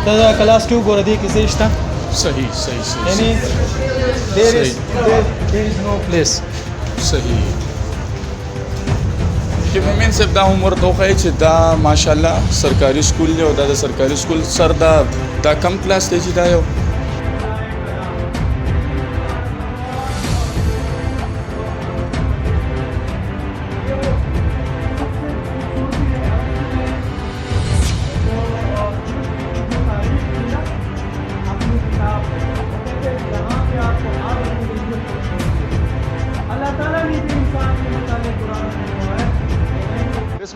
دا کلاس 2 ګوره دې کې څه شته صحیح یعنی there is no place صحیح چې مومن صاحب دا هم ورته وښایي چې دا ماشاءالله سرکاري سکول دی او دا د سرکاري سکول سر دا کم کلاس دی چې دا یو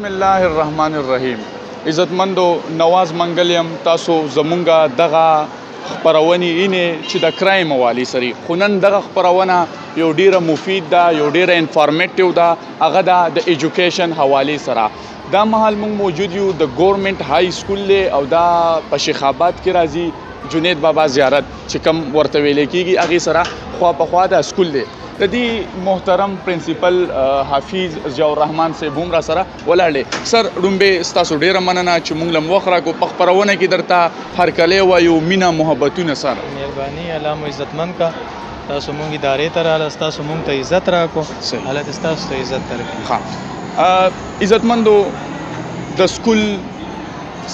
بسم الله الرحمن الرحیم عزتمندو نواز منګلیم تاسو زمونږه دغه خبرونه اینه چې د کرایم والی سری خونن دغه خبرونه یو ډیره مفید ده یو ډیره انفارمیټیو ده هغه د ایجوکیشن حواله سره دا محل موږ موجود یو د ګورنمنت های سکول له او دا په شیخ آباد کې راځي جنید بابا زیارت چې کم ورته ویل کېږي هغه سره خوا په خوا د سکول دی د دې محترم پرنسپل حافظ ضیاء الرحمن صاحب هم را سره ولاړل سر ډومبه ستاسو ډیره مننه چې موږ لم وخره کو په خبرونه کې درته هر کله وایو مینا محبتونه سره مهرباني علامه عزتمن کا تاسو موږ ادارې ته رااله تاسو موږ ته عزت راکو حالت تاسو ته عزت درکړي ها عزتمندو د سکول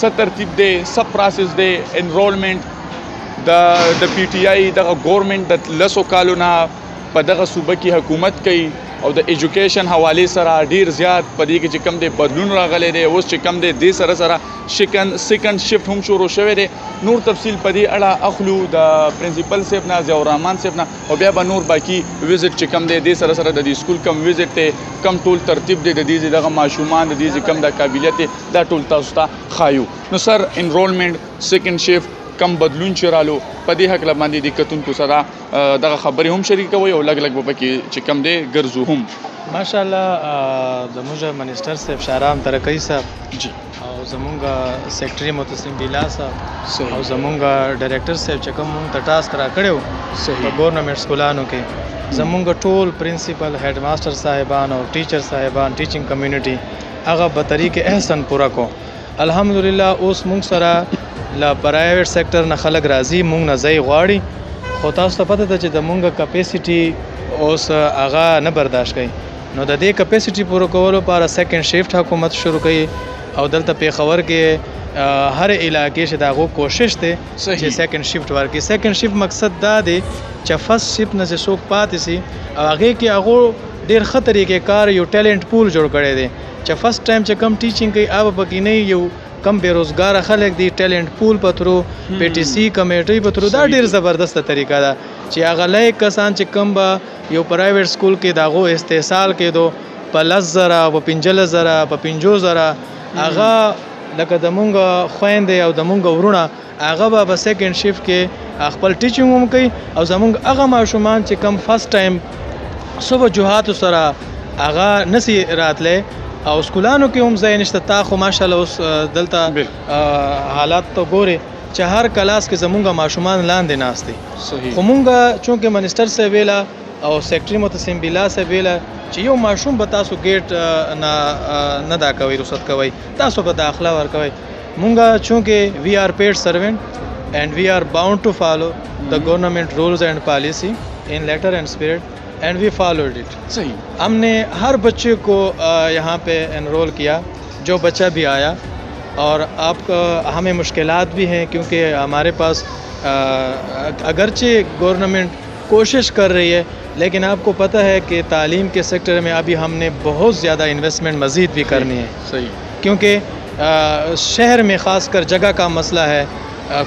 څه ترتیب دی څه پروسس دی انرولمنت د پی ټی آی د ګورنمنت د لسو کالونه په دغه صوبه کې حکومت کوي او د ایجوکیشن حواله سره ډیر زیات په دې کې چې کم دی بدلون راغلی دی اوس چې کم دی د سره سیکنډ شفت هم شروع شوی دی نور تفصیل په دې اړه اخلو د پرنسپل صاحب نه ضیاء الرحمن صاحب نه او بیا به نور باقی وزټ چې کم دی د سره د دې سکول کم وزټ ته کم ټول ترتیب دی د دې دغه ماشومان د دې کم د قابلیت دا ټول تاسو ته خایو نو سر انرولمنت سیکنډ شفت کم بدلون چرالو په دې حق باندې د کتونکو سره دغه خبرې هم شریک کوي او لګ به پکې چې کم دی ګرځو هم ماشاءالله د موږ منسٹر صاحب شارام ترکی صاحب جی او زمونږ سیکرټری متصم بیلا صاحب او زمونږ ډایریکټر صاحب چې کوم ته ټاسک را کړو په ګورنمنت سکولانو کې زمونږ ټول پرنسپل هډ ماستر صاحبان او ټیچر صاحبان ټیچینګ کمیونټي هغه په طریقې احسن پورا کو الحمدلله اوس موږ سره لا پرایویټ سېکټر نه خلک راځي مونږ نه ځای غواړي خو تاسو ته پته ده چې د مونږه کپاسټي اوس هغه نه برداشت کوي نو د دې کپاسټي پوره کولو لپاره سیکنډ شیفت حکومت شروع کړي او دلته پیښور کې هر علاقې چې داغو کوشش ته چې سیکنډ شیفت ورکړي سیکنډ شیفت مقصد دا دی چې فرست شیفت نه څوک پاتې سي او هغه کې هغه ډېر خطرې کې کار یو ټیلنٹ پول جوړ کړي دي چې فرست ټایم چې کم ټیچینګ کوي اوب بګی نه یو کم بیروزګار خلک دی ټیلنٹ پول پترو پی ټی سی کمیټي پترو دا ډیر زبردست طریقه ده چې هغه لای کسان چې کم با یو پرایویټ سکول کې داغو استحصال کېدو په 10,000 په 15,000 په 50,000 هغه لکه د مونږ خويندې او د مونږ ورونه هغه به سیکنډ شیفت کې خپل ټیچینګ هم کوي او زمونږ هغه ماشومان چې کم فرست ټایم صبح جوحات سره هغه نسی راتله او سکولانو کې هم ځای نشته تا خو ماشاءالله اوس دلته حالات ته ګوري چې هر کلاس کې زمونږ ماشومان لاندې ناست دي خو مونږ چونکه منسٹر صاحب ویلا او سیکرټری متصم بیلا صاحب ویلا چې یو ماشوم به تاسو ګیټ نه دا کوي رخصت کوي تاسو به داخله ورکوي مونږ چونکه وی آر پیډ سروینټ اینڈ وی آر باؤنڈ ٹو فالو the government rules and policy in letter and spirit and we followed it. صحیح ہم نے ہر بچے کو یہاں پہ انرول کیا جو بچہ بھی آیا اور آپ کا ہمیں مشکلات بھی ہیں کیونکہ ہمارے پاس اگرچہ گورنمنٹ کوشش کر رہی ہے لیکن آپ کو پتہ ہے کہ تعلیم کے سیکٹر میں ابھی ہم نے بہت زیادہ انویسٹمنٹ مزید بھی کرنی ہے صحیح کیونکہ شہر میں خاص کر جگہ کا مسئلہ ہے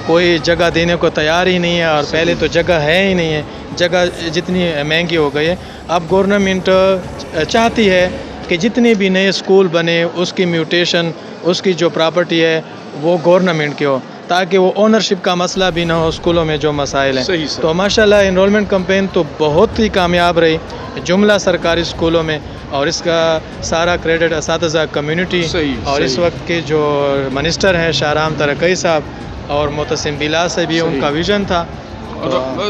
کوئی جگہ دینے کو تیار ہی نہیں ہے اور پہلے تو جگہ ہے ہی نہیں ہے جگہ جتنی مہنگی ہو گئی ہے اب گورنمنٹ چاہتی ہے کہ جتنے بھی نئے اسکول بنے اس کی میوٹیشن اس کی جو پراپرٹی ہے وہ گورنمنٹ کی ہو تاکہ وہ اونرشپ کا مسئلہ بھی نہ ہو اسکولوں میں جو مسائل ہیں تو ماشاءاللہ انرولمنٹ کمپین تو بہت ہی کامیاب رہی جملہ سرکاری اسکولوں میں اور اس کا سارا کریڈٹ اساتذہ کمیونٹی اور اس وقت کے جو منسٹر ہیں شارام ترکی صاحب اور متصم بیلا سے بھی ان کا ویژن تھا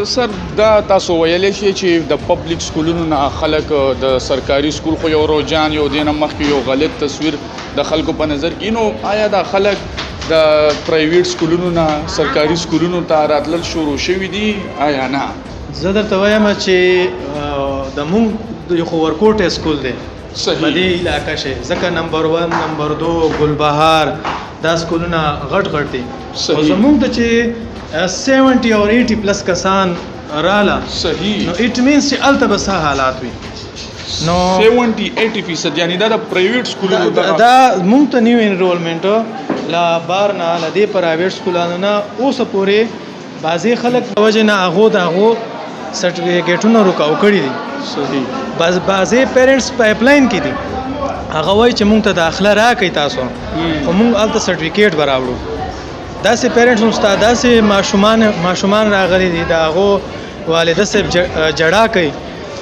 سر دا تاسو ویلې شي چې د پبلک سکولونو نه خلک د سرکاري سکول خو یو روجان یو دینه مخکې یو غلط تصویر د خلکو په نظر کې نو آیا دا خلک د پرایویټ سکولونو نه سرکاري سکولونو ته راتلل شروع شوي دي آیا نه؟ زه درته وایم چې د مونږ د یو ورکوټ سکول دی صحیح. په دې علاقه شي ځکه نمبر 1 نمبر 2 ګلبهار دا سکولونه غټ غټ دي. صحیح. او زمونږ ته چې 70 او 80 پلس کسان رااله صحیح. نو اټ مینس چې الته به څه حالات وي. نو 70-80% یعنی دا د پرایویټ سکولونو دا مونږ ته نیو انرولمنټ لا بار نه لا دې پرایویټ سکولانو نه اوس پورې بعضی خلک د وجه نه هغه سرټیفیکیټونه رکاو کړي دي. صحیح. بعضی پیرنټس پایپلاین کې دي هغه وایي چې مونږ ته داخله راکړئ تاسو خو مونږ هلته سرټیفیکیټ به راوړو. داسې پیرنټس هم ستا داسې ماشومان راغلي دي د هغو والده صاحب جړا کوي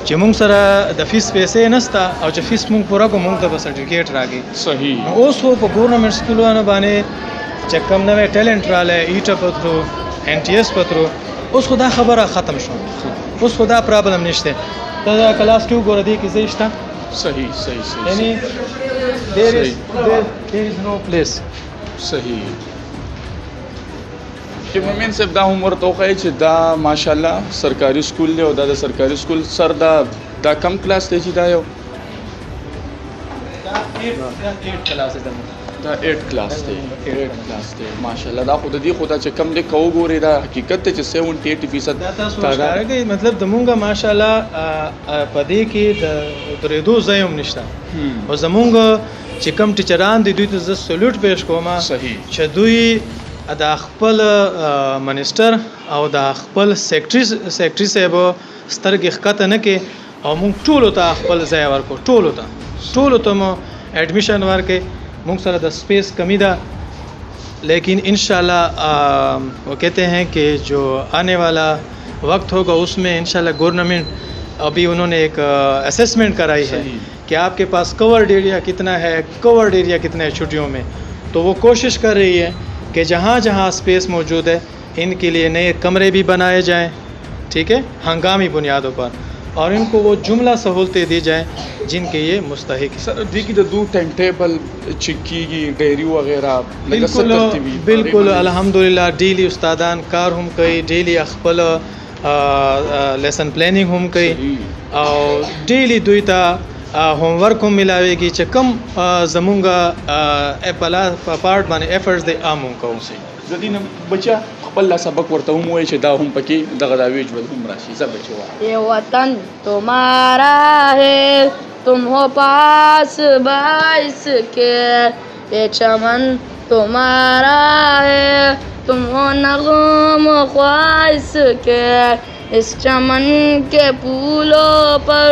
چې مونږ سره د فیس پیسې نشته او چې فیس مونږ پوره کوو مونږ ته به سرټیفیکیټ راکړي. صحیح. نو اوس خو په ګورنمنټ سکولونو باندې چې کوم نوی ټیلنټ رالی ایټه په ترو NTS په ترو اوس خو دا خبره ختم شو. اوس خو دا پرابلم نشته. دا کلاس کې وګوره دی کې ځای شته. صحیح صحیح صحیح. یعنی there is no place. صحیح. چې مومن صاحب دا هم ورته وښایي چې دا ماشاءالله سرکاري سکول دی او دا د سرکاري سکول سر دا کم کلاس دی چې دا یو دا 8 کلاس دی. 8 کلاس دی ماشاءالله. دا خو د دې خو دا چې کم لیک وګوري دا حقیقت ته چې 70-80% دا تاسو ښکاره کوي مطلب د مونږه ماشاءالله په دې کې د درېدو ځای هم نشته. او زمونږ چې کم ټیچران دي دوی ته زه سلوټ پیش کوم صحیح. چې دوی د خپل منیسټر او د خپل سیکرټري صاحب سترګې ښکته نه کې او مونږ ټولو ته خپل ځای ورکو. ټولو ته مو ایډمیشن ورکې. مونږ سره د سپیس کمی ده لیکن انشاءاللہ وہ کہتے ہیں کہ جو آنے والا وقت ہوگا اس میں انشاءاللہ گورنمنٹ ابھی انہوں نے ایک اسیسمنٹ کرائی ہے کہ آپ کے پاس کورڈ ایریا کتنا ہے کتنا ہے چھٹیوں میں. تو وہ کوشش کر رہی ہے کہ جہاں جہاں اسپیس موجود ہے ان کے لیے نئے کمرے بھی بنائے جائیں. ٹھیک ہے ہنگامی بنیادوں پر اور ان کو وہ جملہ سہولتیں دی جائیں جن کے یہ مستحق ہیں. سر دې کې د دو ټایم ټیبل چیک کیږي ډایری وغیرہ بالکل الحمدللہ ډیلی استادان کار هم کوي ډیلی خپل لیسن پلانینګ هم کوي او ډیلی دوی ته ہوم ورک هم ملاويږي چې کم زمونږه پارت باندې ایفرټس دی عام کوو. د دې نه بچا خپل سبق ورته هم وایي چې دا هم پکې دغه دا ویج ول هم راشي. زه بچو یہ وطن تمہارا ہے تم ہو پاس باعث کے یہ چمن تمہارا ہے تم ہو نغم خواہش کے اس چمن کے پھولوں پر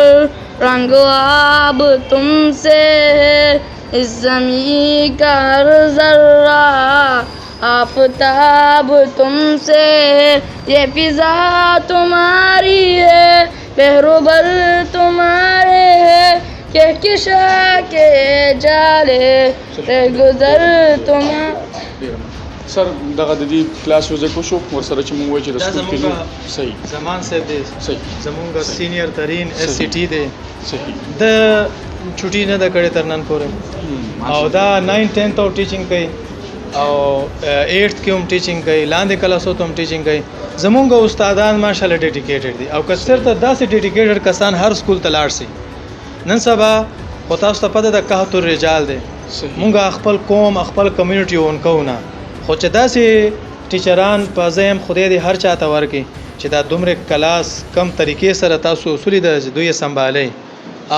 رنگ آب تم سے ہے اس زمین کا ہر ذرہ آفتاب تم سے ہے یہ فضا تمہاری ہے بہروبر تمہارے ہے کہکشاں کے جالے گزر تمہارے. سر دغه د دې کلاس وزټ وشو ورسره چې موږ وایو چې د سکول کې نو صحیح زمان صاحب دی صحیح زمونږ سینیئر ترین SCT دی صحیح د چټي نه د کړې تر نن پورې او دا 9-10 او ټیچینګ کوي او 8th کې هم ټیچینګ کوي لاندې کلاسو ته هم ټیچینګ کوي. زمونږ استادان ماشاءالله ډیډیکیټډ دي او کثر ته داسې ډیډیکیټډ کسان هر سکول ته لاړ شي. نن سبا خو تاسو ته پته د قحط الرجال دی مونږ خپل قوم خپل کمیونټي اونکو نه خو چې داسې ټیچران په ځایم خدای دې هر چاته ورکړي چې دا دومره کلاس کم طریقې سره تاسو اصولي د دوی سمبالي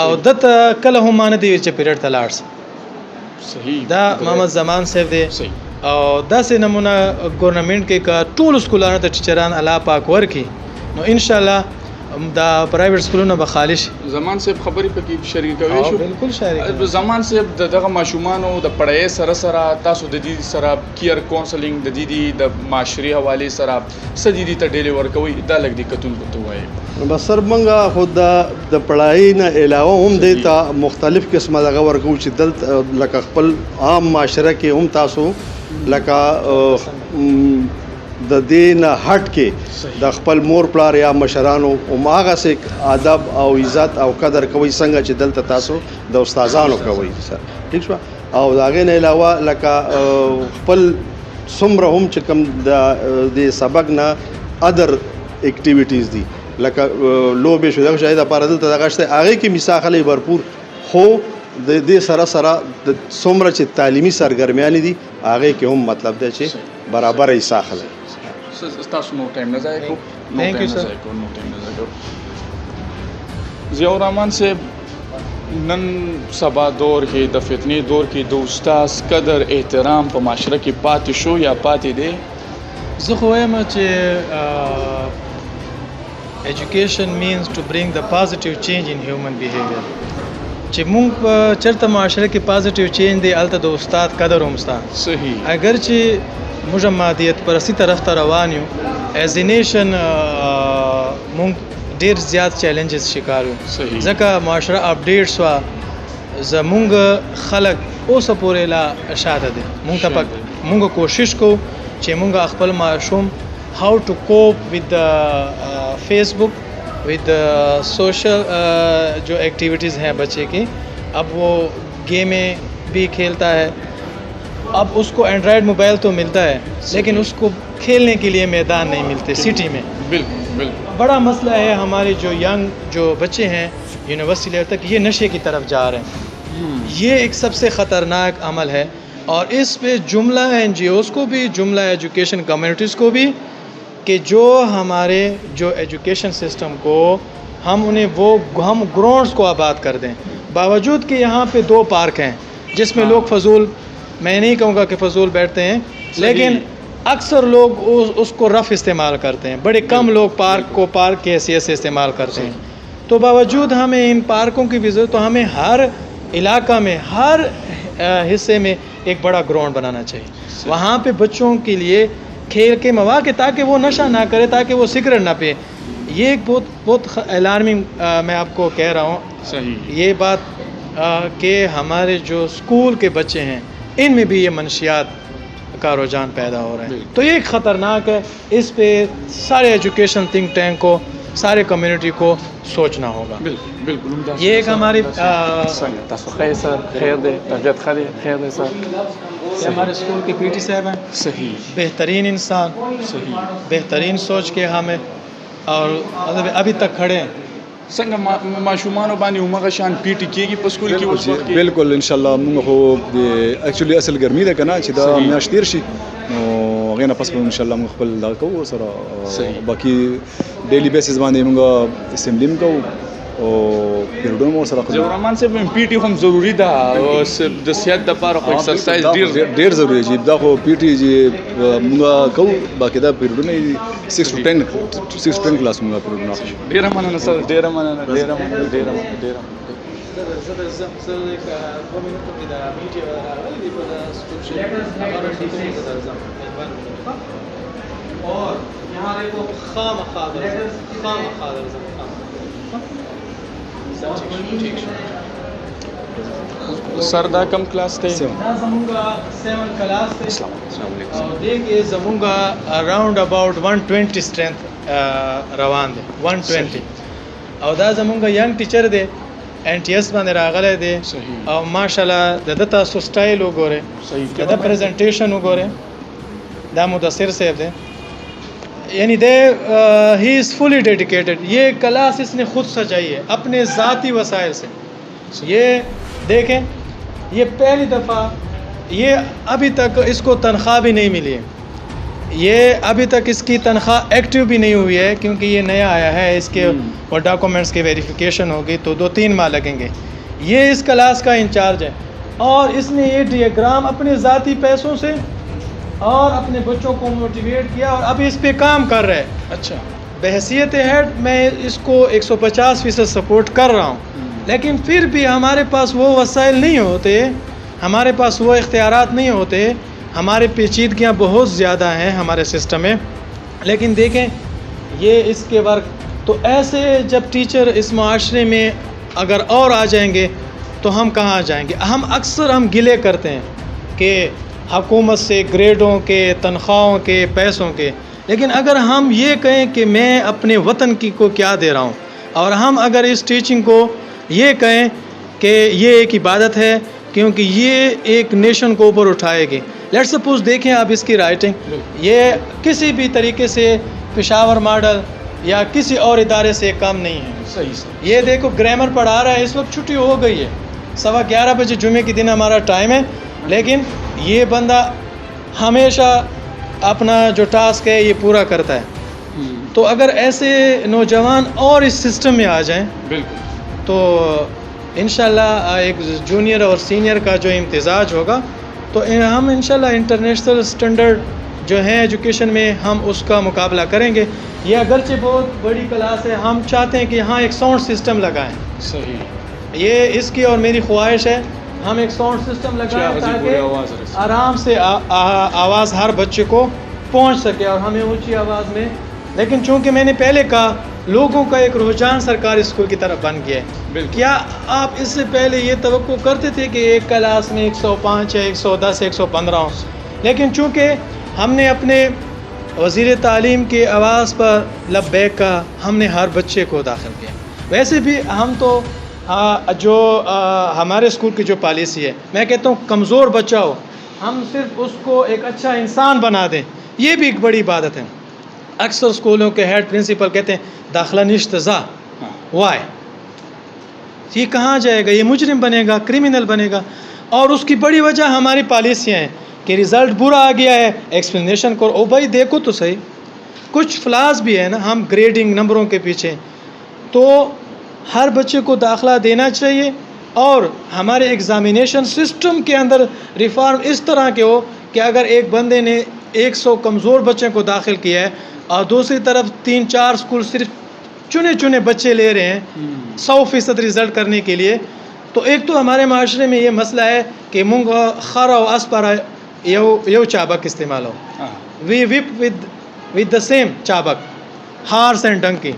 او دته کله هم نه دی چې پیریډ ته لاړ شي. صحیح. دا محمد زمان صاحب دی صحیح. او داسې نمونه ګورنمنت کې کا ټول سکولانو ته ټیچران الله پاک ورکي نو ان شاء الله دا پرایویټ سکولونه به خالی شي. زمان صاحب خبرې پکې شریکوي شو. بالکل شریک. زمان صاحب دغه ماشومانو د پړای سره تاسو د دې سره کیر کونسلینګ د دې د معاشري حواله سره سدي ته ډیلی ورکوي دا لګ دي کتون کوته وایي. بسر منګه خود د پړای نه علاوه هم د تا مختلف قسمه دغه ورکو چې دل لکه خپل عام معاشره کې هم تاسو لکه د دین هټ کې د خپل مور پلار یا مشرانو او ماغه سه ادب او عزت او قدر کوي څنګه چې دلته تاسو د استادانو کوي سر ٹھیک شو. او داغه نه علاوه لکه خپل څومره هم چې کوم د سبق نه ادر اکټیویټیز دي لکه لوبې شو دغه شی دپاره دلته دغه شته هغې کې میثاقلی بھرپور خو د دې سره سره د څومره چې تعلیمي سرګرمیانې دي هغې کې هم مطلب دی چې برابر حصہ اخلي. تاسو نو ټایم نه ضایع کوو. Thank you, sir. ضیاء الرحمن صاحب نن سبا دور کې د فتنې دور کې د استاد قدر احترام په معاشره کې پاتې شو یا پاتې دی؟ زه خو وایم چې education means to bring the positive change in human behavior. چې مونږ په چېرته معاشره کې پازیټیو چینج دی هلته د استاد قدر هم شته. صحیح. اگر چې موږ مادیت پرستی طرف ته روان یو ایز ا نیشن مونږ ډیر زیات چیلنجز شکار یو. صحیح. ځکه معاشره اپډیټ شوه زمونږ خلک اوسه پورې لا شاته دي. مونږ کوشش کوو چې مونږ خپل ماشوم how to cope with the Facebook with the social जो एक्टिविटीज़ हैं बच्चे की. अब वो गेमें भी खेलता है, अब उसको एंड्रॉयड मोबाइल तो मिलता है लेकिन उसको खेलने के लिए मैदान नहीं मिलते सिटी में. बिल्कुल बिल्कुल. बड़ा मसला है हमारे जो यंग जो बच्चे हैं यूनिवर्सिटी लेवल तक ये नशे की तरफ जा रहे हैं. ये एक सबसे ख़तरनाक अमल है और इस पे जुमला NGOs को भी जुमला एजुकेशन कम्युनिटीज़ को भी कि जो हमारे जो एजुकेशन सिस्टम को हम ग्राउंड्स को आबाद कर दें. बावजूद कि यहाँ पे 2 पार्क हैं जिसमें लोग फजूल, मैं नहीं कहूँगा कि फजूल बैठते हैं, लेकिन अक्सर लोग उसको रफ़ इस्तेमाल करते हैं. बड़े कम लोग पार्क को पार्क की हैसियत से इस्तेमाल करते हैं. तो बावजूद हमें इन पार्कों की भी ज़रूरत, तो हमें हर इलाका में हर हिस्से में एक बड़ा ग्राउंड बनाना चाहिए. वहाँ पे बच्चों के लिए खेल के मौके ताकि वो नशा ना करे, ताकि वो सिगरेट ना पिए. ये एक बहुत अलार्मिंग मैं आपको कह रहा हूँ. सही. ये बात कि हमारे जो स्कूल के बच्चे हैं इनमें भी ये मनशियात का रुझान पैदा हो रहा है. तो ये ख़तरनाक है. इस पे सारे एजुकेशन थिंक टैंक को, सारे कम्युनिटी को सोचना होगा. बिल्कुल. ये एक हमारी खैर सर, खैर दे तबियत खैर दे सर. ये हमारे स्कूल के PT साहब हैं. सही. बेहतरीन इंसान, सही. बेहतरीन सोच के हमें और मतलब अभी तक खड़े हैं. څنګه ماشومان باندې عمره شان PT کېږي په سکول کې اوس وخت کې؟ بالکل ان شاء الله موږ خو د اکچولی اصل ګرمي ده کنه چې دا میاشت تیر شي نو هغه نه پس ان شاء الله موږ خپل دا کوو سره باقي ډیلی بیسز باندې موږ اسمبلی کوو او پیریډونو مو سره ضیاء الرحمن صاحب PT هم ضروری ده او د صحت لپاره خو ایکسرسایز ډیر ضروری دی. دا خو PT چې موږ کوو باقي دا پیریډونه 6 to 10 کلاس موږ پیریډونه. ډیر مننه سر. ډیر مننه. और यहाँ देखो सर دا कम क्लास थे? زمونږه 7 کلاس ته. او دیکھیے زمونږه اراوند اباؤٹ 120 स्ट्रेंथ روان دي 120. او دا زمونږه ینګ ټیچر دی NTS باندې راغلی دی. او ماشاءالله د تاسو سټایل وګوره, دا پریزنټیشن وګوره, دا مدثر صاحب دی. यानी दे ही इज़ फुली डेडिकेटेड. ये क्लास इसने खुद सजाई है अपने ज़ाती वसाइल से. ये देखें, ये पहली दफ़ा, ये अभी तक इसको तनख्वाह भी नहीं मिली है. ये अभी तक इसकी तनख्वाह एक्टिव भी नहीं हुई है क्योंकि ये नया आया है. इसके और डॉक्यूमेंट्स की वेरिफिकेशन होगी तो 2-3 माह लगेंगे. ये इस क्लास का इंचार्ज है और इसने ये डियाग्राम अपने ज़ाती पैसों से और अपने बच्चों को मोटिवेट किया और अभी इस पे काम कर रहा है. अच्छा. बहसियत हेड मैं इसको 150% सपोर्ट कर रहा हूँ, लेकिन फिर भी हमारे पास वो वसाइल नहीं होते, हमारे पास वो इख्तियारात नहीं होते. हमारे पेचीदगियाँ बहुत ज़्यादा हैं हमारे सिस्टम में. लेकिन देखें ये इसके वर्क तो ऐसे जब टीचर इस माशरे में अगर और आ जाएंगे तो हम कहाँ जाएंगे. हम अक्सर गिले करते हैं कि हुकूमत से ग्रेडों के, तनख्वाहों के, पैसों के, लेकिन अगर हम ये कहें कि मैं अपने वतन की को क्या दे रहा हूँ और हम अगर इस टीचिंग को ये कहें कि ये एक इबादत है क्योंकि ये एक नेशन को ऊपर उठाएगी। लेट्स सपोज देखें आप इसकी राइटिंग, ये किसी भी तरीके से पेशावर मॉडल या किसी और इदारे से कम नहीं है। सही ये देखो ग्रामर पढ़ा रहा है, इस वक्त छुट्टी हो गई है, 11:15 बजे जुमे के दिन हमारा टाइम है, लेकिन ये बंदा हमेशा अपना जो टास्क है ये पूरा करता है। तो अगर ऐसे नौजवान और इस सिस्टम में आ जाएं बिल्कुल तो इंशाल्लाह एक जूनियर और सीनियर का जो इम्तिजाज होगा तो हम इंशाल्लाह इंटरनेशनल स्टैंडर्ड जो है एजुकेशन में हम उसका मुकाबला करेंगे। ये अगरचे बहुत बड़ी क्लास है, हम चाहते हैं कि यहाँ एक साउंड सिस्टम लगाएं। सही ये इसकी और मेरी ख्वाहिश है, हम एक साउंड सिस्टम लगाएं ताकि आराम से आवाज़ हर बच्चे को पहुँच सके और हमें ऊँची आवाज़ में। लेकिन चूँकि मैंने पहले कहा लोगों का एक रुझान सरकारी स्कूल की तरफ बन गया है। क्या आप इससे पहले ये तवक्को करते थे कि एक क्लास में 105 या 110 115 हो? लेकिन चूँकि हमने अपने वज़ीर तालीम के आवाज़ पर लब्बैक का हमने हर बच्चे को दाखिल किया। वैसे भी हम तो हमारे स्कूल की जो पॉलिसी है, मैं कहता हूँ कमज़ोर बच्चा हो हम सिर्फ उसको एक अच्छा इंसान बना दें, ये भी एक बड़ी इबादत है। अक्सर स्कूलों के हेड प्रिंसिपल कहते हैं दाखिला निश्तज़ा, वाई, ये कहाँ जाएगा, ये मुजरिम बनेगा, क्रिमिनल बनेगा। और उसकी बड़ी वजह हमारी पॉलिसियाँ हैं कि रिज़ल्ट बुरा आ गया है, एक्सप्लेनेशन करो। ओ भाई देखो तो सही, कुछ फ्लास भी है ना, हम ग्रेडिंग नंबरों के पीछे। तो हर बच्चे को दाखिला देना चाहिए और हमारे एग्ज़ामिनेशन सिस्टम के अंदर रिफॉर्म इस तरह के हो कि अगर एक बंदे ने 100 कमज़ोर बच्चे को दाखिल किया है और दूसरी तरफ 3-4 स्कूल सिर्फ चुने चुने बच्चे ले रहे हैं 100% रिज़ल्ट करने के लिए, तो एक तो हमारे माशरे में ये मसला है कि मुंग खरा और असपरा यो चाबक इस्तेमाल हो, we whip with the same चाबक, हार्स एंड डंकी।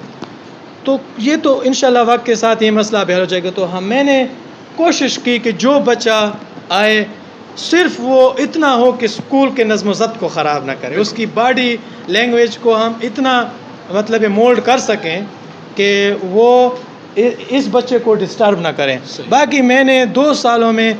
तो ये तो इंशाल्लाह वक्त के साथ ये मसला हल हो जाएगा। तो मैंने कोशिश की कि जो बच्चा आए सिर्फ वो इतना हो कि स्कूल के नज़्म ज़ब्त को ख़राब ना करे, उसकी बॉडी लैंग्वेज को हम इतना मतलब मोल्ड कर सकें कि वो इस बच्चे को डिस्टर्ब ना करें। बाकी मैंने 2 सालों में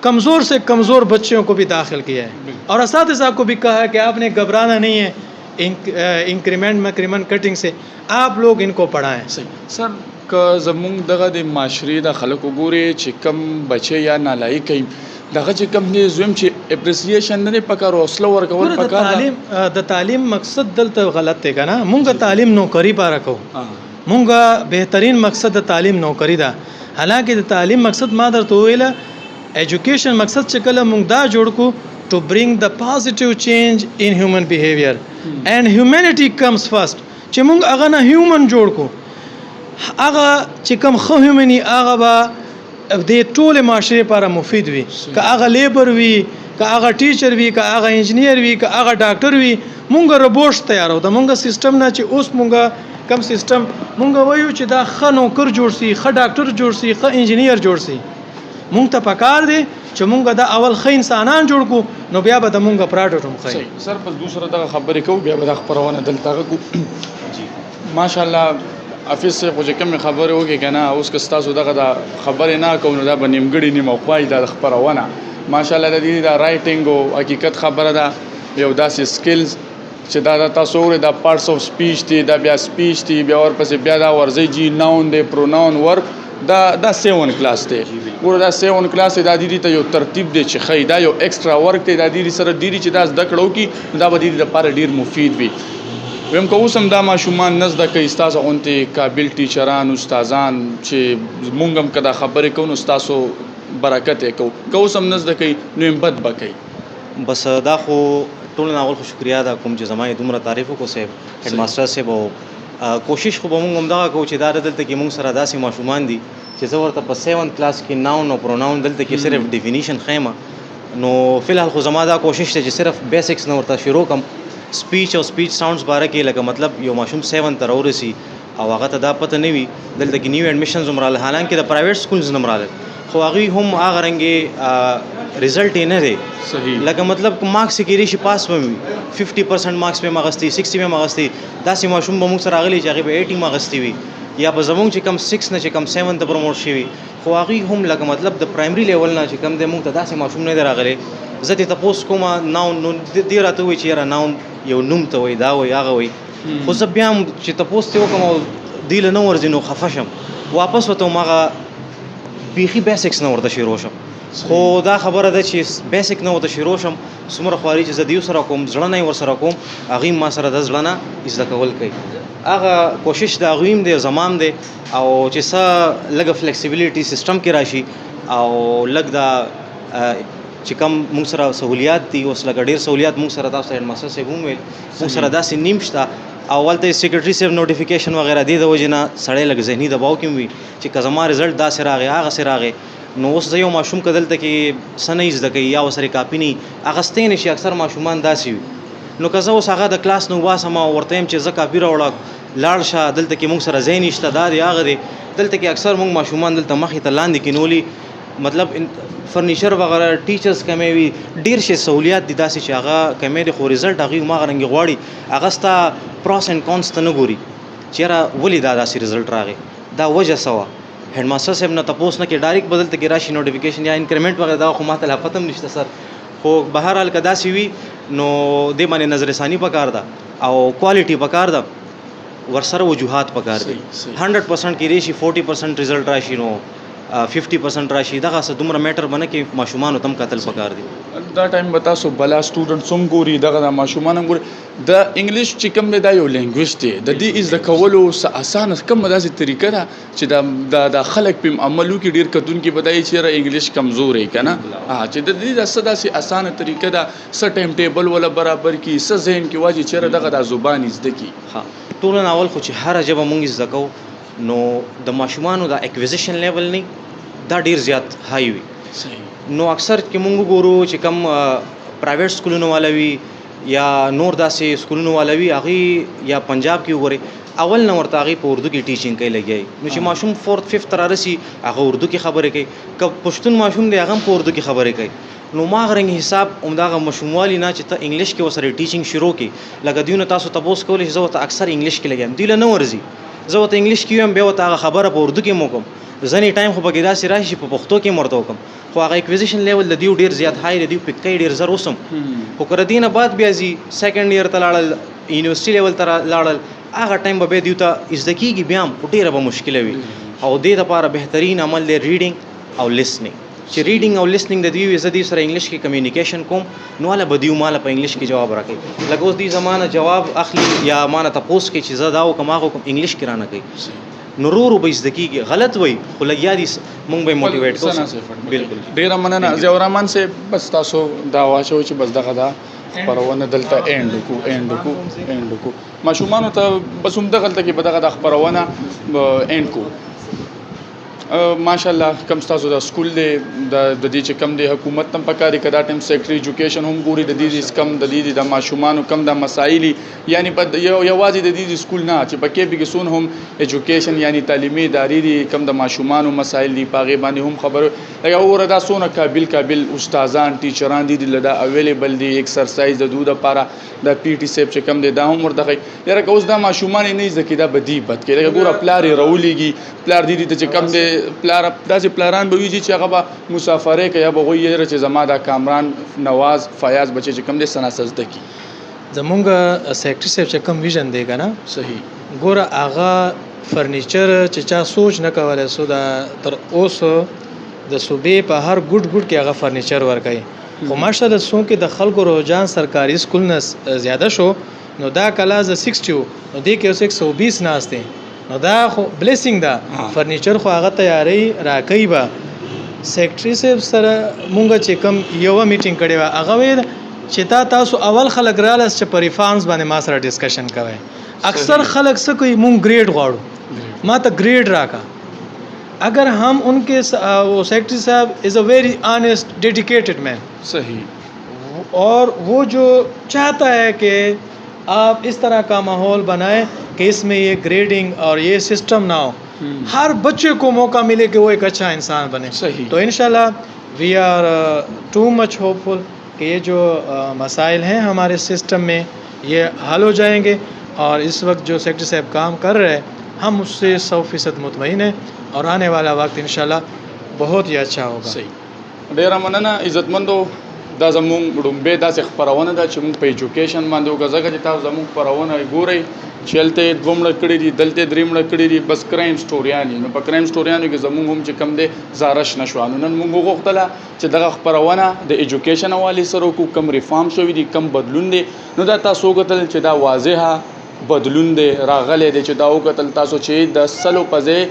कमज़ोर से कमज़ोर बच्चों को भी दाखिल किया है और असातिज़ा को भी कहा है कि आपने घबराना नहीं है इंक्रीमेंट मैक्रीमेंट कटिंग से, आप लोग इनको पढ़ाएं। सर का ज़मूंग दगा दे माशरे दा खलक गोरे चे कम बच्चे या नालायक कई दगा चे कम ने ज़ुम चे एप्रिसिएशन ने पकार हौसला वर्कवर पकार द तालीम मकसद दल तो गलत है ना, मुंगा तालीम नौकरी पा रखो, मुंगा बेहतरीन मकसद द तालीम नौकरी दा। हालांकि द तालीम मकसद मादर तो वेला एजुकेशन मकसद चकला मुंगदा जोड़ को to bring the positive change in human behaviour and humanity comes first. चे मुंग अगा ना ह्यूमन जोड़ को आगा चिकम खो ह्यूमनी आगा बा दे टोले माशरे पारा मुफीद भी का आगा लेबर भी का आगा टीचर भी का आगा इंजीनियर भी का आगा डॉक्टर भी मुंगा रोबोट्स तैयार होता मुंगा सिस्टम ना चे उस मुंगा कम सिस्टम मुंगा वही चे दा ख नौकर जोड़ सी, ख डॉक्टर जोड़ सी, ख इंजीनियर जोड़ सी। मुंग ता पकार दे चे मुंगा दा अवल ख इंसानान जोड़ को नो बिया बदा मुंगा प्रोडक्ट हम खई। सर बस दूसरा दा खबर को बिया बदा परवाना दलता को जी माशाल्लाह ऑफिस से कुछ कम खबर हो कि ना उसके स्टासो दा खबर ना को दा बनिमगड़ी नि मौक़ाई दा परवाना माशाल्लाह दा दा राइटिंग ओ हकीकत खबर दा यो दास स्किल्स چې دا تاسو ور دا پارټس اف سپیچ دی دا بیا سپیچ دی بیا ورپسې بیا دا ورځي جی ناون دی پروناون ورک دا 7 کلاس دی ور دا 7 کلاس دا دی ته یو ترتیب دی چې خی دا یو ایکسترا ورک دی دا دی سره دی چې دا د کړو کی دا به دی د پاره ډیر مفید وي. ویم کو اوسم دا ماشومان نزد کې استاد اونته قابل ټیچران استادان چې مونږم کدا خبرې کوو استادو برکت کو اوسم نزد کې نو بد بکې بس دا خو ټول ناول خو شکریا دا کوم چې زمای دومره تعریف کو سه هډ ماستر سه وو کوشش خو به مونږ هم دا کو چې دا دلته کې مونږ سره داسې ماشومان دي چې زه ورته په 7 کلاس کې ناون او پروناون دلته کې صرف ډیفینیشن خیمه نو فلحال خو زما دا کوشش ته چې صرف بیسکس نه ورته شروع کم سپیچ او سپیچ ساوندز باره کې لکه مطلب یو ماشوم 7 تر ورسی او هغه ته دا پته نه وي دلته کې نیو اډمیشنز عمراله حالانکه د پرایویټ سکولز نمراله خو هغه هم هغه رنګي रिजल्ट ही नहीं सही लगा मतलब मार्क्स से गिरी पास में 50% मार्क्स पे मगस्ती 60 में मगस्ती 10 माशूम बमुक सर आगली चाहिए पे 80 मगस्ती हुई یا به زمونږ چې کم 6 نه چې کم 7 ته پروموټ شوي خو هغوی هم لکه مطلب د پرایمري لیول نه چې کم دی مونږ ته داسې ماشوم نه دی راغلی زه ترې تپوس کوم ناون نو دې راته وایي چې یاره ناون یو نوم ته وایي دا وایي هغه وایي خو زه بیا هم چې تپوس ترې وکړم او دوی له نه ورځي نو خفه شم واپس ورته هم هغه بیخي بیسکس نه ورته شروع شم خو دا خبره ده چې بیسک نه ورته شروع شم څومره خواري چې زه دیو سره کوم زړه نه یې ورسره کوم هغوی ما سره د زړه نه زده کول کوي هغه کوشش د هغوی هم دی زما هم دی او چې څه لږه فلیکسیبیلیټي سیسټم کې راشي او لږ دا چې کوم موږ سره سهولیات دي اوس لکه ډېر سهولیات موږ سره تاسو هیډ ماسټر صاحب هم ویل موږ سره داسې نیم شته اول ته سیکرټري صاحب نوټیفیکیشن وغیرہ دی د وجې نه سړی لږ ذهني دباو کې وي چې که زما رزلټ داسې راغی هغسې راغی نو اوس زه یو ماشوم که دلته کې څه نه زده کوي یا ورسره کاپي نه اخیستی نه شي اکثر ماشومان داسې وي نو که زه اوس هغه د کلاس نه وباسم او ورته یم چې زه کاپي راوړه لاړ شه دلته کې موږ سره ځای نشته دا دی هغه دی دلته کې اکثر موږ ماشومان دلته مخې ته لاندې کینولي مطلب فرنیچر وغیرہ ټیچرز کمې وي ډېر شي سهولیات دي داسې چې هغه کمې دي خو رزلټ هغوی هماغه رنګې غواړي هغه ستا پروس اینډ کونس ته نه ګوري چې یاره ولې دا داسې رزلټ راغی دا وجه څه وه هیډ ماسټر صاحب نه تپوس نه کې ډایرکټ بدلته کې راشي نوټیفیکیشن یا انکریمنټ وغیرہ دا خو ما ته لا پته هم نشته سر خو بهرحال که داسې وي نو دې باندې نظر ثاني پکار ده او کوالټي پکار ده ورسره وجوهات پکار دي 100% کې راشي 40% رزلټ راشي نو 50% راشي دغه څه دومره میټر بنه کې ماشومان تم قتل پکار دي دا ټایم به تاسو بلا سټوډنټ هم ګوري دغه د ماشومان هم ګوري د انګلیش چې کوم دی دا یو لینګویج دی د دې زده کولو څه اسانه کوم داسې طریقه ده چې د خلک په عملو کې ډیر کتونکي بدایي چې را انګلیش کمزور یې کنه چې د دې د داسې اسانه طریقه ده څه ټایم ټیبل ولا برابر کی څه ذهن کې واجی چې دغه د زبان زده کی ها ټول اول خو چې هر ژبه مونږ زده کوو نو د ماشومانو د اکوزیشن لیول نه دا ډیر زیات های وي نو اکثر کې مونږ ګورو چې کم پرایویټ سکولونو والا وي یا نور داسې سکولونو والا وي هغوی یا پنجاب کې وګورئ اول نه ورته هغوی په اردو کې ټیچینګ کوي لګیا نو چې ماشوم 4th 5th ته رارسي هغه اردو کې خبرې کوي که پښتون ماشوم دی هغه هم په اردو کې خبرې کوي نو ما غرنګ حساب همدغه ماشوموالي نه چې ته انګلیش کې ورسره ټیچینګ شروع کړي لکه دوی نه تاسو تپوس کولی چې زه ورته اکثر انګلیش کې لګیم دوی له نه ورځي زه ورته انګلیش کې ویم بیا ورته هغه خبره په اردو کې مو کوم ځینې ټایم خو پکې داسې راشي په پښتو کې ورته وکړم خو هغه اکوزیشن لیول د دیو ډېر زیات های دی دیو پکې ډېر زر اوسم خو که د دې نه بعد بیا ځي سیکنډ ایئر ته لاړل یونیورسټي لیول ته لاړل هغه ټایم به بیا دیو ته زده کېږي بیا هم خو ډېره به مشکله وي او دې دپاره بهترین عمل دی ریډینګ او لیسنینګ چې ریډینګ او لیسنینګ د دوی زه دوی سره انګلیش کې کمیونیکیشن کوم نو هله به دیو ماله په انګلیش کې جواب راکوي لکه اوس دوی زمانه جواب اخلي یا مانه تپوس کوي چې زه دا وکړم هغه وکړم انګلیش کې رانه کوي نو رو به زده کېږي غلط وایي خو لګیا دي مونږ به یې موټیویټ کوو بالکل ډېره مننه ضیاء الرحمن صاحب بس تاسو دا واچوئ چې بس دغه دا خپرونه دلته اینډ کو ماشومانو ته بس همدغلته کې به دغه د خپرونه اینډ کو ماشاءالله کم تاسو د سکول دی د دې چې کم دی حکومت هم پکاري کدا ټیم سیکرټري ایجوکیشن هم ګوري د دې کم د دې د ماشومانو کم د مسایل یعنی په یوازې د دې سکول نه چې پکې به ګسون هم ایجوکیشن یعنی تعلیمي ادارې دي کم د ماشومانو مسایل دي پاغه باندې هم خبره لکه اوره دا سونه قابل استادان ټیچران دي لدا اویلیبل دي ایکسرسایز د دوه لپاره د پی ټی سیب چې کم دی دا هم ورته یاره که اوس دا ماشومان نه زکه دا بدی بد کې لکه ګوره پلار رولېږي پلار دي چې کم دی پلار داسې پلاران به وي چې هغه به مسافرې کوي یا به وایي چې زما دا کامران نواز فیاض بچی چې کوم دی سناسه زده کي زمونږ سیکرټري صاحب چې کوم ویژن دی که نه صحیح ګوره هغه فرنیچر چې چا سوچ نه کولی سو دا تر اوسه د صوبې په هر ګوټ کې هغه فرنیچر ورکوي خو ماشاءالله څومره د خلکو رجحان سرکاري سکول نه زیاده شو نو دا کلاس 60 نو دې کې اوس 120 ناست دی نو دا خو بلیسینګ ده فرنیچر خو هغه تیاری راکوي به سیکرټري صاحب سره مونږ چې کوم یوه میټینګ کړې وه هغه ویل چې تاسو اول خلک رالاست چې په ریفارمز باندې ما سره ډسکشن کوئ اکثر خلک څه کوي مونږ گریډ غواړو ما ته گریډ راکا اگر ہم ان کے وہ سیکرٹری صاحب از اے ویری آنیسٹ ڈیڈیکیٹڈ مین صحیح اور وہ جو چاہتا ہے کہ آپ اس طرح کا ماحول بنائیں کہ اس میں یہ گریڈنگ اور یہ سسٹم نہ ہو ہر بچے کو موقع ملے کہ وہ ایک اچھا انسان بنے صحیح تو انشاءاللہ وی آر ٹو مچ ہوپ فل کہ یہ جو مسائل ہیں ہمارے سسٹم میں یہ حل ہو جائیں گے اور اس وقت جو سیکرٹری صاحب کام کر رہے ہیں हम उससे 100% मुतमईन हैं और आने वाला वक्त इंशाल्लाह बहुत ही अच्छा होगा. صحیح ډیره مننه عزتمندو دا زموږ ډومبه داسې خپرونه ده چې موږ په ایجوکیشن باندې وکړو ځکه چې تاسو زموږ خپرونه ګورئ چې هلته 2 مړه کړي دي دلته 3 مړه کړي دي بس کرایم سټوریان نو په کرایم سټوریانو کې زموږ هم چې کم دی زارش نشو نو نن موږ وغوښتله چې دغه خپرونه د ایجوکیشن حوالې سره وکړو کم ریفارم شوي دي کم بدلون دی نو دا تاسو وکتل چې دا واضحه بدلون دی راغلی دی چې دا وکتل تاسو چې د سلو په ځای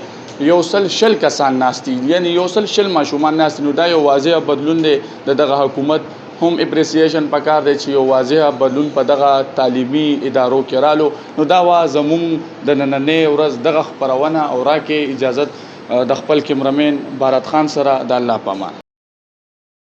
یو شل کسان ناست دي یعنی یو شل ماشومان ناست نو دا یو واضح بدلون دی د دغه حکومت هم اپریسیشن پکار دی چې یو واضح بدلون په دغه تعلیمي ادارو کې رالو نو دا وا زموږ د نننې ورځ دغه خپرونه او راکې اجازت د خپل کیمرمین بارات خان سره د الله پامان